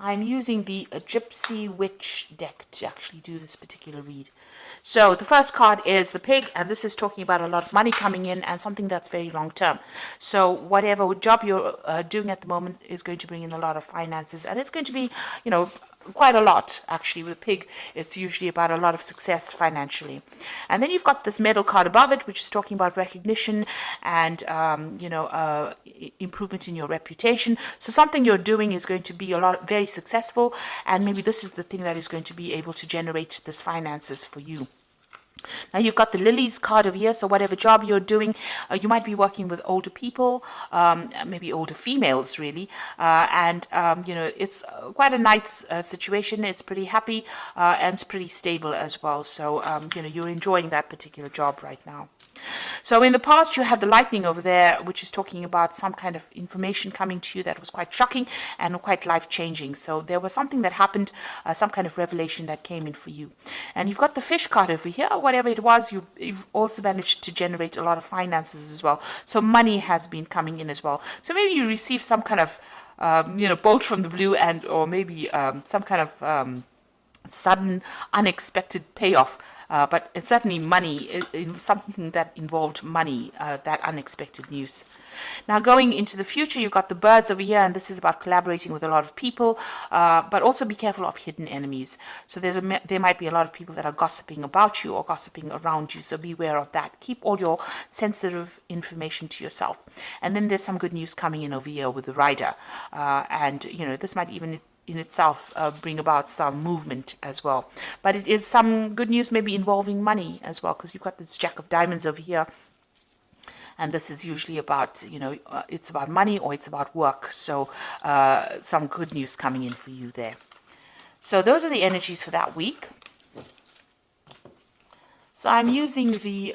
I'm using the Gypsy Witch deck to actually do this particular read. So the first card is the pig, and this is talking about a lot of money coming in and something that's very long term. So whatever job you're doing at the moment is going to bring in a lot of finances, and it's going to be, quite a lot actually. With a pig, it's usually about a lot of success financially. And then you've got this medal card above it, which is talking about recognition and improvement in your reputation. So something you're doing is going to be very successful, and maybe this is the thing that is going to be able to generate this finances for you. Now you've got the lilies card over here, so whatever job you're doing, you might be working with older people, maybe older females really, and it's quite a nice situation. It's pretty happy and it's pretty stable as well, so you're enjoying that particular job right now. So in the past you had the lightning over there, which is talking about some kind of information coming to you that was quite shocking and quite life-changing. So there was something that happened, some kind of revelation that came in for you. And you've got the fish card over here. Whatever it was, you've also managed to generate a lot of finances as well. So money has been coming in as well. So maybe you received some kind of bolt from the blue, or maybe some kind of sudden unexpected payoff. But it's certainly money, something that involved money, that unexpected news. Now going into the future, you've got the birds over here, and this is about collaborating with a lot of people, but also be careful of hidden enemies. So there might be a lot of people that are gossiping about you or gossiping around you, so beware of that. Keep all your sensitive information to yourself. And then there's some good news coming in over here with the rider, and this might even in itself bring about some movement as well. But it is some good news maybe involving money as well, because you've got this Jack of Diamonds over here. And this is usually about, it's about money or it's about work. So some good news coming in for you there. So those are the energies for that week. So I'm using the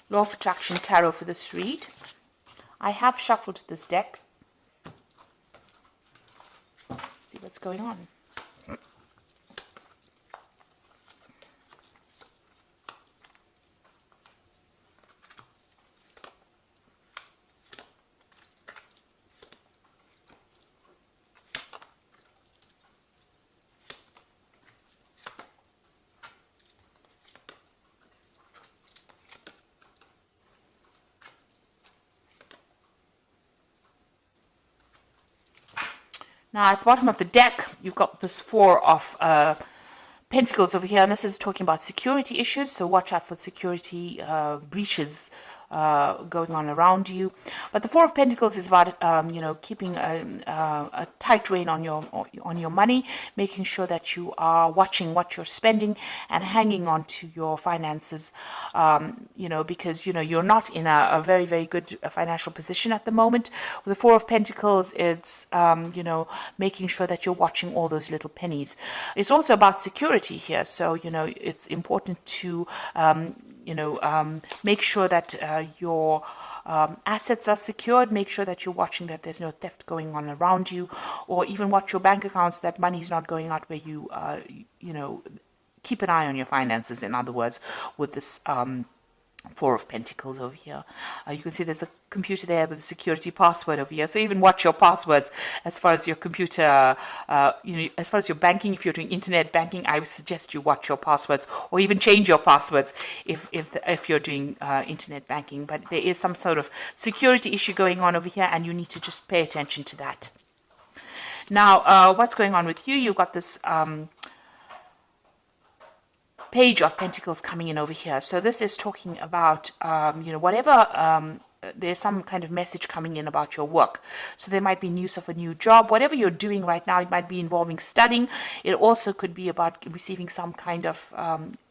Law of Attraction Tarot for this read. I have shuffled this deck. See what's going on. Now at the bottom of the deck, you've got this Four of Pentacles over here, and this is talking about security issues, so watch out for security breaches going on around you. But the Four of Pentacles is about keeping a tight rein on your money, making sure that you are watching what you're spending and hanging on to your finances, because you're not in a very, very good financial position at the moment. With the Four of Pentacles, it's making sure that you're watching all those little pennies. It's also about security here, so it's important to make sure that your assets are secured. Make sure that you're watching that there's no theft going on around you, or even watch your bank accounts, that money's not going out where you keep an eye on your finances, in other words, with this Four of Pentacles over here. You can see there's a computer there with a security password over here, so even watch your passwords as far as your computer, as far as your banking. If you're doing internet banking, I would suggest you watch your passwords, or even change your passwords if you're doing internet banking. But there is some sort of security issue going on over here, and you need to just pay attention to that. Now, what's going on with you? You've got this Page of Pentacles coming in over here. So this is talking about, whatever, there's some kind of message coming in about your work. So there might be news of a new job. Whatever you're doing right now, it might be involving studying. It also could be about receiving some kind of,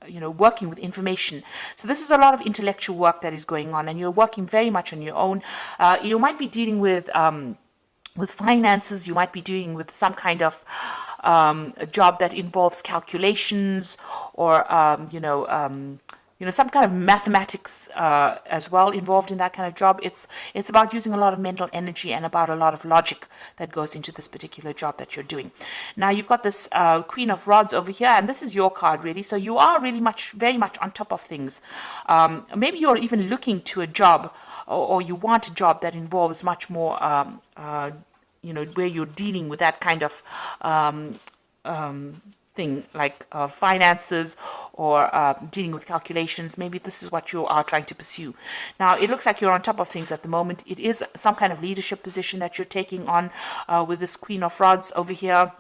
working with information. So this is a lot of intellectual work that is going on, and you're working very much on your own. You might be dealing with finances. You might be dealing with some kind of a job that involves calculations, or some kind of mathematics as well involved in that kind of job. It's about using a lot of mental energy and about a lot of logic that goes into this particular job that you're doing. Now you've got this Queen of Rods over here, and this is your card really. So you are really very much on top of things. Maybe you're even looking to a job, or you want a job that involves much more where you're dealing with that kind of thing, like finances or dealing with calculations. Maybe this is what you are trying to pursue. Now, it looks like you're on top of things at the moment. It is some kind of leadership position that you're taking on with this Queen of Rods over here,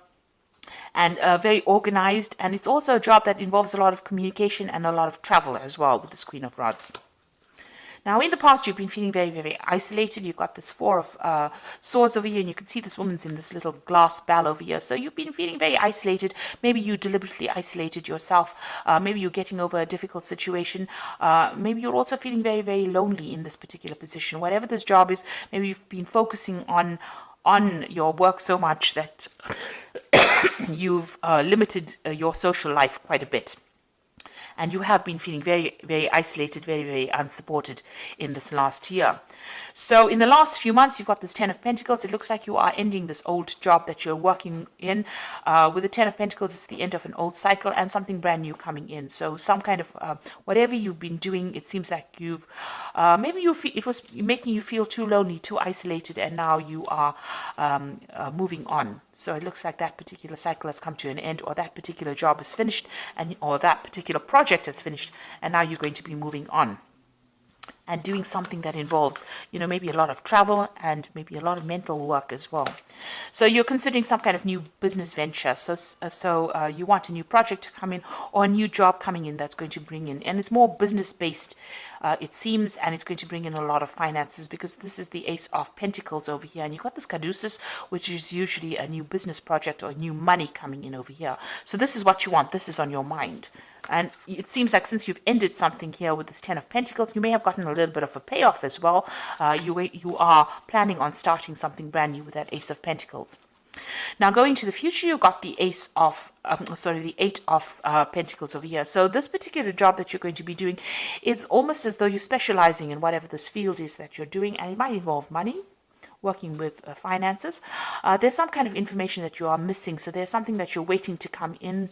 and very organized. And it's also a job that involves a lot of communication and a lot of travel as well with this Queen of Rods. Now, in the past, you've been feeling very, very isolated. You've got this Four of Swords over here, and you can see this woman's in this little glass bell over here. So you've been feeling very isolated. Maybe you deliberately isolated yourself. Maybe you're getting over a difficult situation. Maybe you're also feeling very, very lonely in this particular position. Whatever this job is, maybe you've been focusing on your work so much that you've limited your social life quite a bit. And you have been feeling very, very isolated, very, very unsupported in this last year. So in the last few months, you've got this Ten of Pentacles. It looks like you are ending this old job that you're working in. With the Ten of Pentacles, it's the end of an old cycle and something brand new coming in. So some kind of, whatever you've been doing, it seems like you've, maybe it was making you feel too lonely, too isolated, and now you are moving on. So it looks like that particular cycle has come to an end, or that particular job is finished, or that particular project is finished, and now you're going to be moving on and doing something that involves, maybe a lot of travel and maybe a lot of mental work as well. So you're considering some kind of new business venture. So you want a new project to come in, or a new job coming in that's going to bring in, and it's more business based, it seems, and it's going to bring in a lot of finances, because this is the Ace of Pentacles over here, and you've got this Caduceus, which is usually a new business project or new money coming in over here. So this is what you want. This is on your mind. And it seems like since you've ended something here with this Ten of Pentacles, you may have gotten a little bit of a payoff as well. You are planning on starting something brand new with that Ace of Pentacles. Now, going to the future, you've got the Eight of Pentacles over here. So this particular job that you're going to be doing, it's almost as though you're specializing in whatever this field is that you're doing, and it might involve money, working with finances. There's some kind of information that you are missing. So there's something that you're waiting to come in.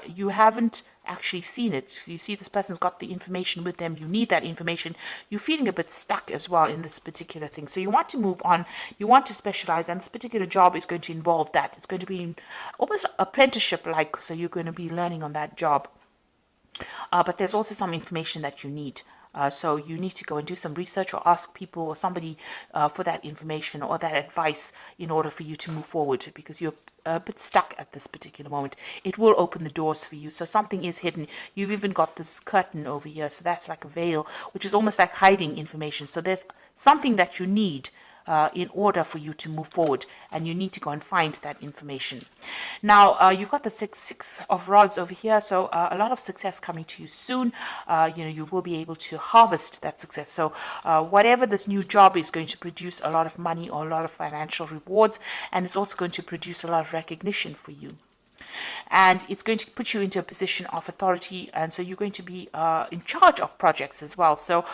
You haven't actually seen it. You see this person's got the information with them. You need that information. You're feeling a bit stuck as well in this particular thing. So you want to move on. You want to specialize, and this particular job is going to involve that. It's going to be almost apprenticeship-like. So you're going to be learning on that job. But there's also some information that you need. So you need to go and do some research, or ask people or somebody for that information or that advice in order for you to move forward, because you're a bit stuck at this particular moment. It will open the doors for you. So something is hidden. You've even got this curtain over here. So that's like a veil, which is almost like hiding information. So there's something that you need in order for you to move forward, and you need to go and find that information. Now, you've got the Six of Rods over here, so a lot of success coming to you soon. You will be able to harvest that success. So whatever this new job is going to produce a lot of money or a lot of financial rewards, and it's also going to produce a lot of recognition for you. And it's going to put you into a position of authority, and so you're going to be in charge of projects as well. So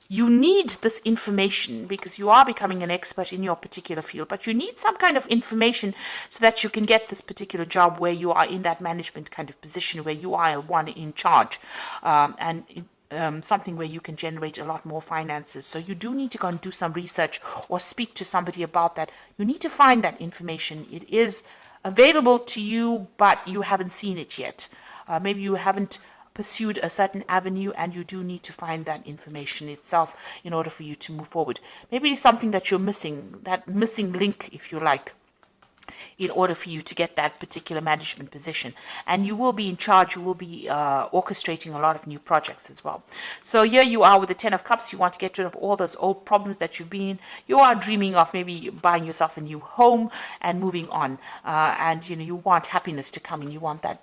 you need this information because you are becoming an expert in your particular field, but you need some kind of information so that you can get this particular job where you are in that management kind of position, where you are one in charge, something where you can generate a lot more finances. So you do need to go and do some research or speak to somebody about that. You need to find that information. It is available to you, but you haven't seen it yet. Maybe you haven't pursued a certain avenue, and you do need to find that information itself in order for you to move forward. Maybe it's something that you're missing, that missing link, if you like, in order for you to get that particular management position. And you will be in charge. You will be orchestrating a lot of new projects as well. So here you are with the Ten of Cups. You want to get rid of all those old problems that you've been in. You are dreaming of maybe buying yourself a new home and moving on. And you want happiness to come in. You want that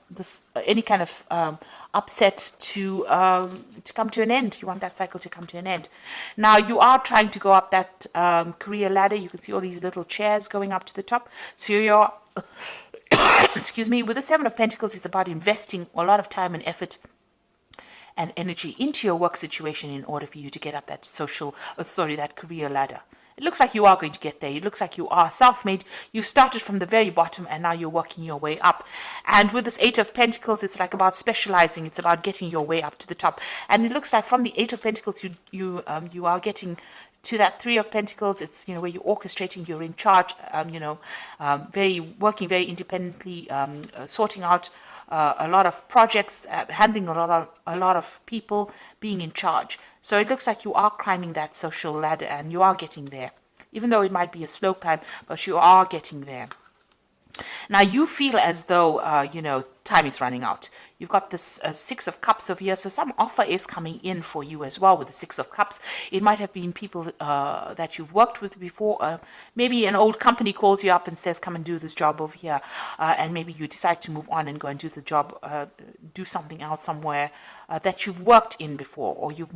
any kind of upset to come to an end. You want that cycle to come to an end. Now you are trying to go up that career ladder. You can see all these little chairs going up to the top. So you're excuse me, with the Seven of Pentacles, it's about investing a lot of time and effort and energy into your work situation in order for you to get up that that career ladder. It looks like you are going to get there. It looks like you are self-made. You started from the very bottom, and now you're working your way up. And with this Eight of Pentacles, it's like about specializing. It's about getting your way up to the top. And it looks like from the Eight of Pentacles, you are getting to that Three of Pentacles. It's, you know, where you're orchestrating, you're in charge, working very independently, sorting out a lot of projects, handling a lot of people, being in charge. So it looks like you are climbing that social ladder, and you are getting there. Even though it might be a slow climb, but you are getting there. Now you feel as though, time is running out. You've got this Six of Cups over here, so some offer is coming in for you as well with the Six of Cups. It might have been people that you've worked with before. Maybe an old company calls you up and says, come and do this job over here. And maybe you decide to move on and go and do the job, do something else somewhere that you've worked in before, or you've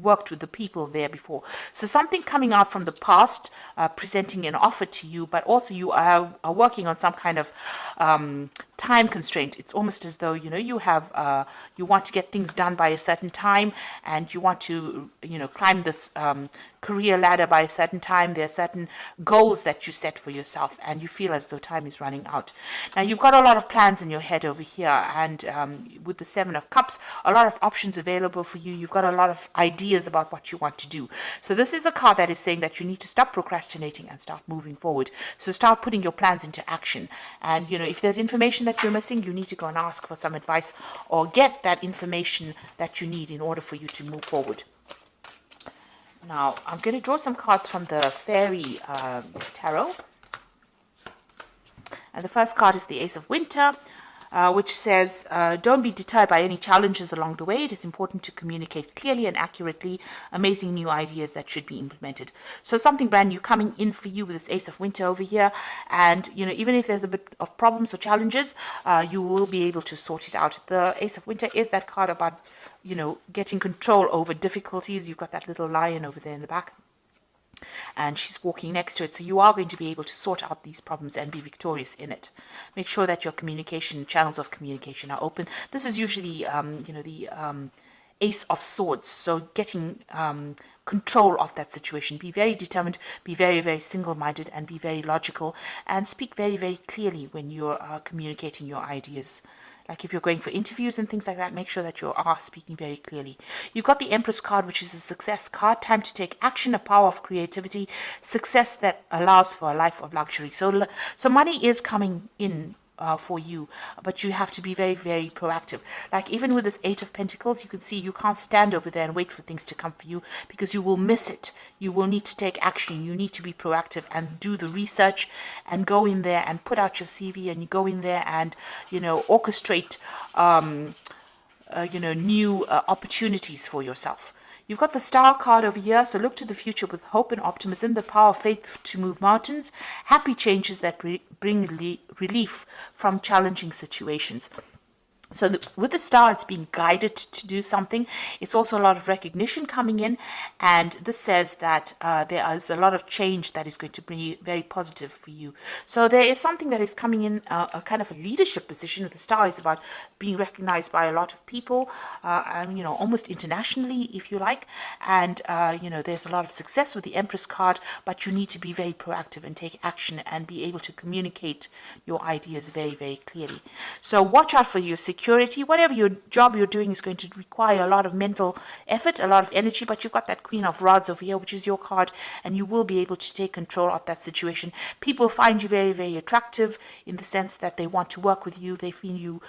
worked with the people there before. So something coming out from the past, presenting an offer to you, but also you are working on some kind of time constraint. It's almost as though, you have, you want to get things done by a certain time, and you want to, climb this career ladder by a certain time. There are certain goals that you set for yourself, and you feel as though time is running out. Now, you've got a lot of plans in your head over here, and with the Seven of Cups, a lot of options available for you. You've got a lot of ideas about what you want to do. So this is a card that is saying that you need to stop procrastinating and start moving forward. So start putting your plans into action. And, if there's information that you're missing, you need to go and ask for some advice or get that information that you need in order for you to move forward. Now, I'm going to draw some cards from the Fairy Tarot. And the first card is the Ace of Winter, which says, don't be deterred by any challenges along the way. It is important to communicate clearly and accurately amazing new ideas that should be implemented. So something brand new coming in for you with this Ace of Winter over here. And, even if there's a bit of problems or challenges, you will be able to sort it out. The Ace of Winter is that card about, getting control over difficulties. You've got that little lion over there in the back, and she's walking next to it. So you are going to be able to sort out these problems and be victorious in it. Make sure that your channels of communication are open. This is usually, the Ace of Swords. So getting control of that situation. Be very determined, be very, very single-minded, and be very logical, and speak very, very clearly when you're communicating your ideas. Like if you're going for interviews and things like that, make sure that you are speaking very clearly. You've got the Empress card, which is a success card. Time to take action, a power of creativity, success that allows for a life of luxury. So money is coming in for you, but you have to be very, very proactive. Like even with this Eight of Pentacles, you can see you can't stand over there and wait for things to come for you, because you will miss it. You will need to take action. You need to be proactive and do the research and go in there and put out your CV, and you go in there and, orchestrate, new opportunities for yourself. You've got the Star card over here, so look to the future with hope and optimism, the power of faith to move mountains, happy changes that bring relief from challenging situations. So with the Star, it's being guided to do something. It's also a lot of recognition coming in, and this says that there is a lot of change that is going to be very positive for you. So there is something that is coming in, a kind of a leadership position. With the Star is about being recognized by a lot of people, almost internationally, if you like. And, there's a lot of success with the Empress card, but you need to be very proactive and take action and be able to communicate your ideas very, very clearly. So watch out for your security. Whatever your job you're doing is going to require a lot of mental effort, a lot of energy, but you've got that Queen of Rods over here, which is your card, and you will be able to take control of that situation. People find you very, very attractive in the sense that they want to work with you. They feel you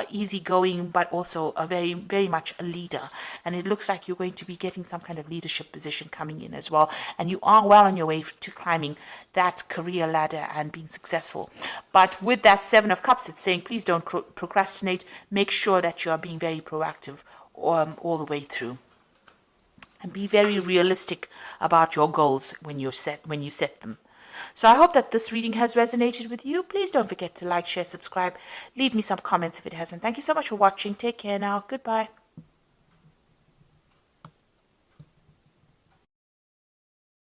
easygoing, but also a very, very much a leader. And it looks like you're going to be getting some kind of leadership position coming in as well. And you are well on your way to climbing that career ladder and being successful. But with that Seven of Cups, it's saying, please don't procrastinate. Make sure that you are being very proactive all the way through, and be very realistic about your goals when you set them. So I hope that this reading has resonated with you. Please don't forget to like, share, subscribe. Leave me some comments if it hasn't. Thank you so much for watching. Take care now. Goodbye.